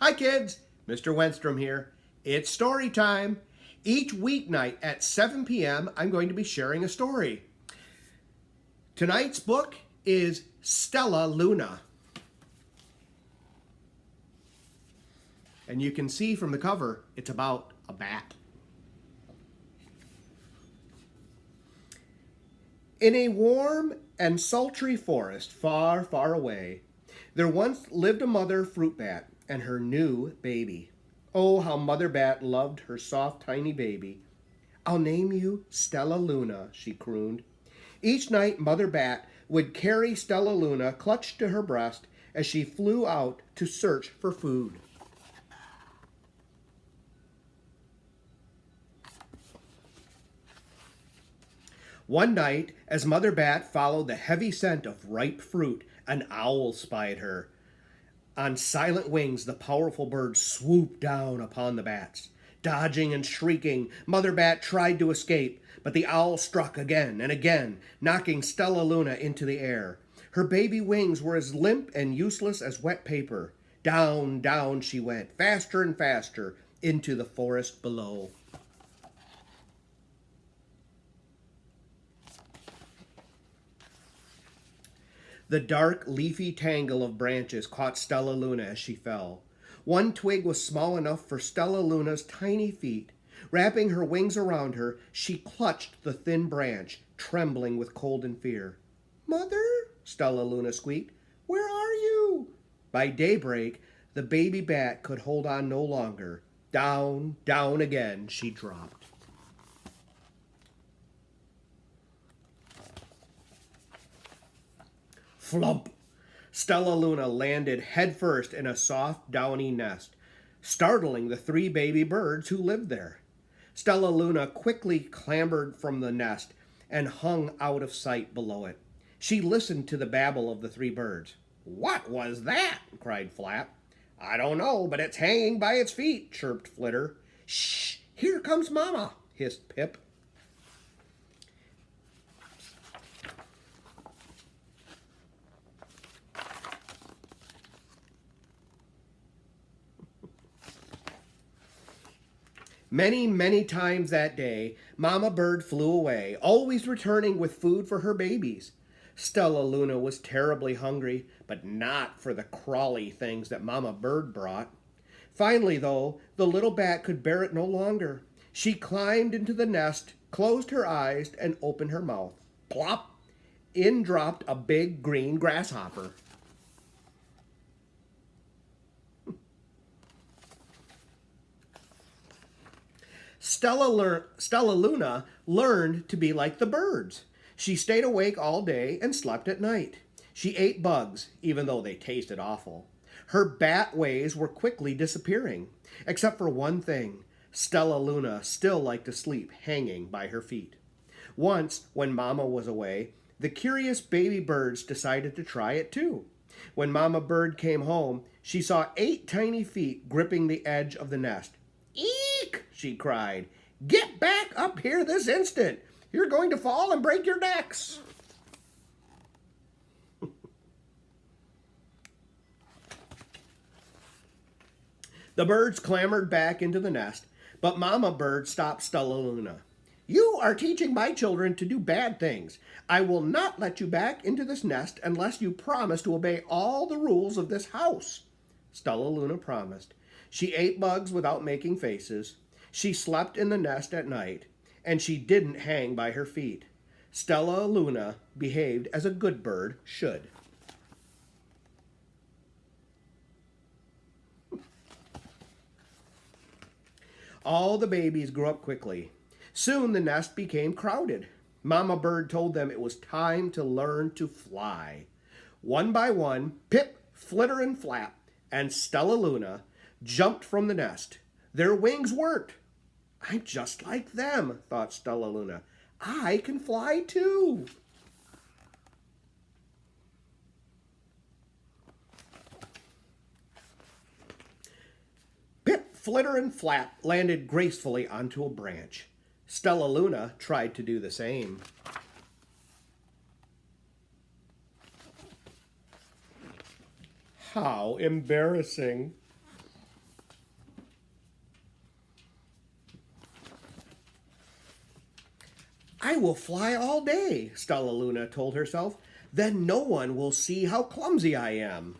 Hi kids, Mr. Wenstrom here. It's story time. Each weeknight at 7 p.m. I'm going to be sharing a story. Tonight's book is Stellaluna. And you can see from the cover, it's about a bat. In a warm and sultry forest far, far away, there once lived a mother fruit bat and her new baby. Oh, how Mother Bat loved her soft, tiny baby. "I'll name you Stellaluna," she crooned. Each night, Mother Bat would carry Stellaluna clutched to her breast as she flew out to search for food. One night, as Mother Bat followed the heavy scent of ripe fruit, an owl spied her. On silent wings, the powerful bird swooped down upon the bats. Dodging and shrieking, Mother Bat tried to escape, but the owl struck again and again, knocking Stellaluna into the air. Her baby wings were as limp and useless as wet paper. Down, down she went, faster and faster, into the forest below. The dark, leafy tangle of branches caught Stellaluna as she fell. One twig was small enough for Stellaluna's tiny feet. Wrapping her wings around her, she clutched the thin branch, trembling with cold and fear. "Mother," Stellaluna squeaked, "where are you?" By daybreak, the baby bat could hold on no longer. Down, down again she dropped. Flump! Stellaluna landed headfirst in a soft, downy nest, startling the three baby birds who lived there. Stellaluna quickly clambered from the nest and hung out of sight below it. She listened to the babble of the three birds. "What was that?" cried Flap. "I don't know, but it's hanging by its feet," chirped Flitter. "Shh! Here comes Mama," hissed Pip. Many, many times that day, Mama Bird flew away, always returning with food for her babies. Stellaluna was terribly hungry, but not for the crawly things that Mama Bird brought. Finally, though, the little bat could bear it no longer. She climbed into the nest, closed her eyes, and opened her mouth. Plop! In dropped a big green grasshopper. Stellaluna learned to be like the birds. She stayed awake all day and slept at night. She ate bugs, even though they tasted awful. Her bat ways were quickly disappearing, except for one thing. Stellaluna still liked to sleep hanging by her feet. Once, when Mama was away, the curious baby birds decided to try it too. When Mama Bird came home, she saw 8 tiny feet gripping the edge of the nest. "Eek!" she cried. "Get back up here this instant! You're going to fall and break your necks!" The birds clambered back into the nest, but Mama Bird stopped Stellaluna. "You are teaching my children to do bad things. I will not let you back into this nest unless you promise to obey all the rules of this house." Stellaluna promised. She ate bugs without making faces. She slept in the nest at night, and she didn't hang by her feet. Stellaluna behaved as a good bird should. All the babies grew up quickly. Soon the nest became crowded. Mama Bird told them it was time to learn to fly. One by one, Pip, Flitter, and Flap, and Stellaluna jumped from the nest. Their wings worked. "I'm just like them," thought Stellaluna. "I can fly too." Pip, Flitter, and Flap landed gracefully onto a branch. Stellaluna tried to do the same. How embarrassing. I will fly all day, Stellaluna told herself. Then no one will see how clumsy I am.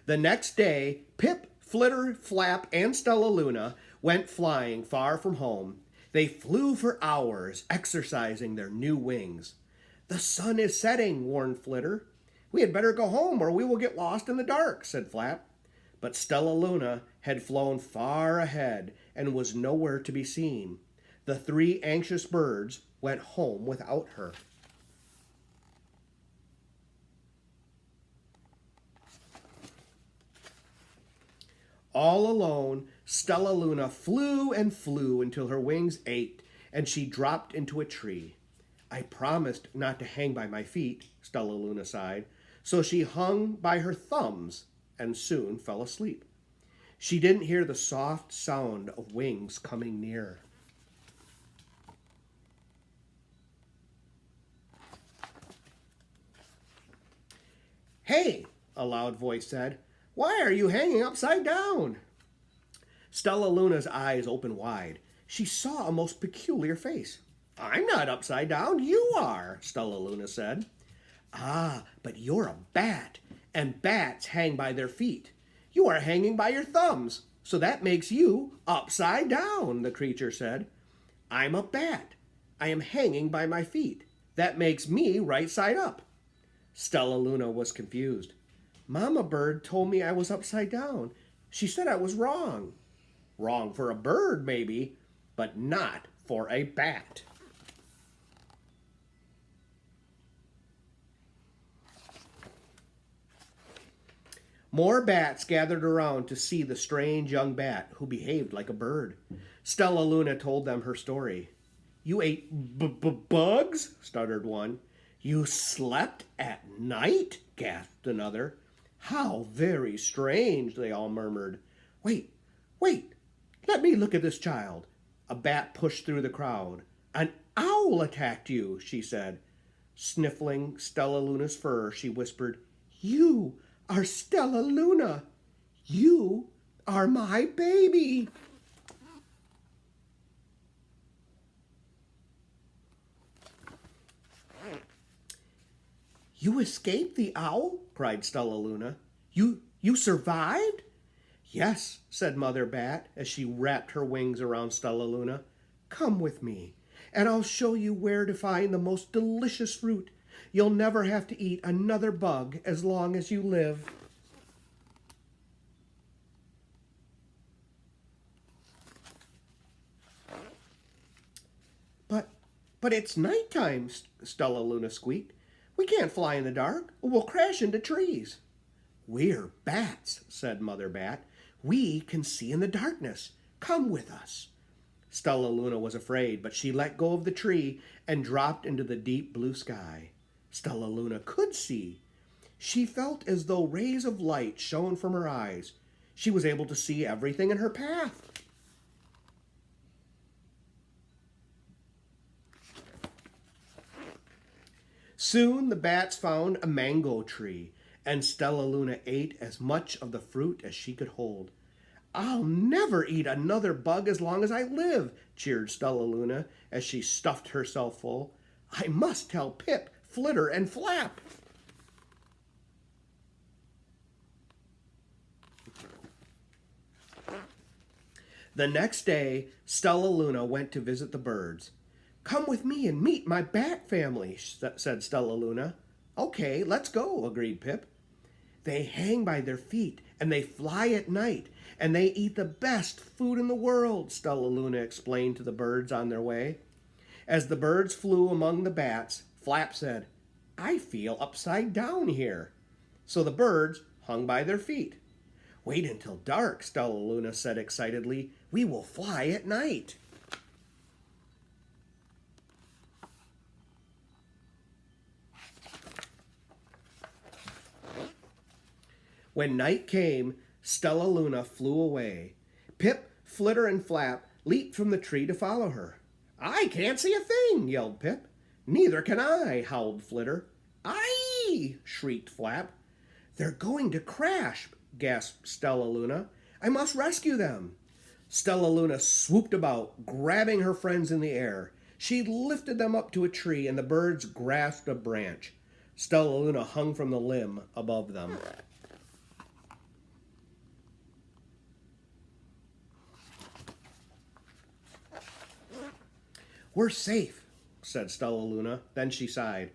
The next day, Pip, Flitter, Flap, and Stellaluna went flying far from home. They flew for hours, exercising their new wings. The sun is setting, warned Flitter. We had better go home or we will get lost in the dark, said Flap. But Stellaluna had flown far ahead and was nowhere to be seen. The three anxious birds went home without her. All alone, Stellaluna flew and flew until her wings ached and she dropped into a tree. I promised not to hang by my feet, Stellaluna sighed, so she hung by her thumbs and soon fell asleep. She didn't hear the soft sound of wings coming near. Hey, a loud voice said, why are you hanging upside down? Stellaluna's eyes opened wide. She saw a most peculiar face. I'm not upside down, you are, Stellaluna said. Ah, but you're a bat, and bats hang by their feet. You are hanging by your thumbs, so that makes you upside down, the creature said. I'm a bat. I am hanging by my feet. That makes me right side up. Stellaluna was confused. Mama Bird told me I was upside down. She said I was wrong. Wrong for a bird, maybe, but not for a bat. More bats gathered around to see the strange young bat who behaved like a bird. Stellaluna told them her story. You ate bugs? Stuttered one. You slept at night? Gasped another. How very strange, they all murmured. Wait, let me look at this child. A bat pushed through the crowd. An owl attacked you, she said. Sniffling Stellaluna's fur, she whispered, You are Stellaluna. You are my baby. You escaped the owl? Cried Stellaluna. You survived? Yes, said Mother Bat as she wrapped her wings around Stellaluna. Come with me, and I'll show you where to find the most delicious fruit. You'll never have to eat another bug as long as you live. But it's nighttime, Stellaluna squeaked. We can't fly in the dark, or we'll crash into trees. We're bats, said Mother Bat. We can see in the darkness. Come with us. Stellaluna was afraid, but she let go of the tree and dropped into the deep blue sky. Stellaluna could see. She felt as though rays of light shone from her eyes. She was able to see everything in her path. Soon the bats found a mango tree, and Stellaluna ate as much of the fruit as she could hold. I'll never eat another bug as long as I live, cheered Stellaluna as she stuffed herself full. I must tell Pip, Flitter, and Flap. The next day, Stellaluna went to visit the birds. Come with me and meet my bat family, said Stellaluna. Okay, let's go, agreed Pip. They hang by their feet, and they fly at night, and they eat the best food in the world, Stellaluna explained to the birds on their way. As the birds flew among the bats, Flap said, I feel upside down here. So the birds hung by their feet. Wait until dark, Stellaluna said excitedly. We will fly at night. When night came, Stellaluna flew away. Pip, Flitter, and Flap leaped from the tree to follow her. I can't see a thing, yelled Pip. Neither can I, howled Flitter. Aye, shrieked Flap. They're going to crash, gasped Stellaluna. I must rescue them. Stellaluna swooped about, grabbing her friends in the air. She lifted them up to a tree, and the birds grasped a branch. Stellaluna hung from the limb above them. We're safe, said Stellaluna. Then she sighed.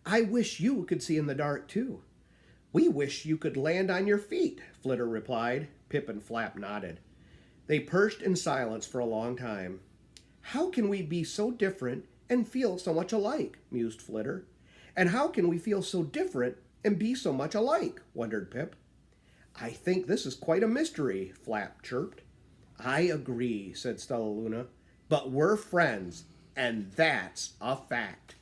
I wish you could see in the dark, too. We wish you could land on your feet, Flitter replied. Pip and Flap nodded. They perched in silence for a long time. How can we be so different and feel so much alike, mused Flitter. And how can we feel so different and be so much alike, wondered Pip. I think this is quite a mystery, Flap chirped. I agree, said Stellaluna. But we're friends, and that's a fact.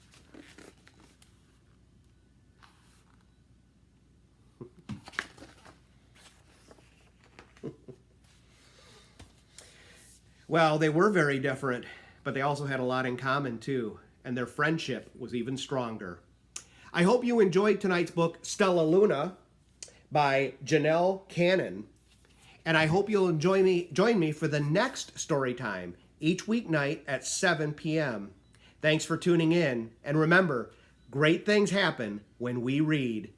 Well, they were very different, but they also had a lot in common too, and their friendship was even stronger. I hope you enjoyed tonight's book, Stellaluna, by Janell Cannon, and I hope you'll join me for the next story time each weeknight at 7 p.m. Thanks for tuning in, and remember, great things happen when we read.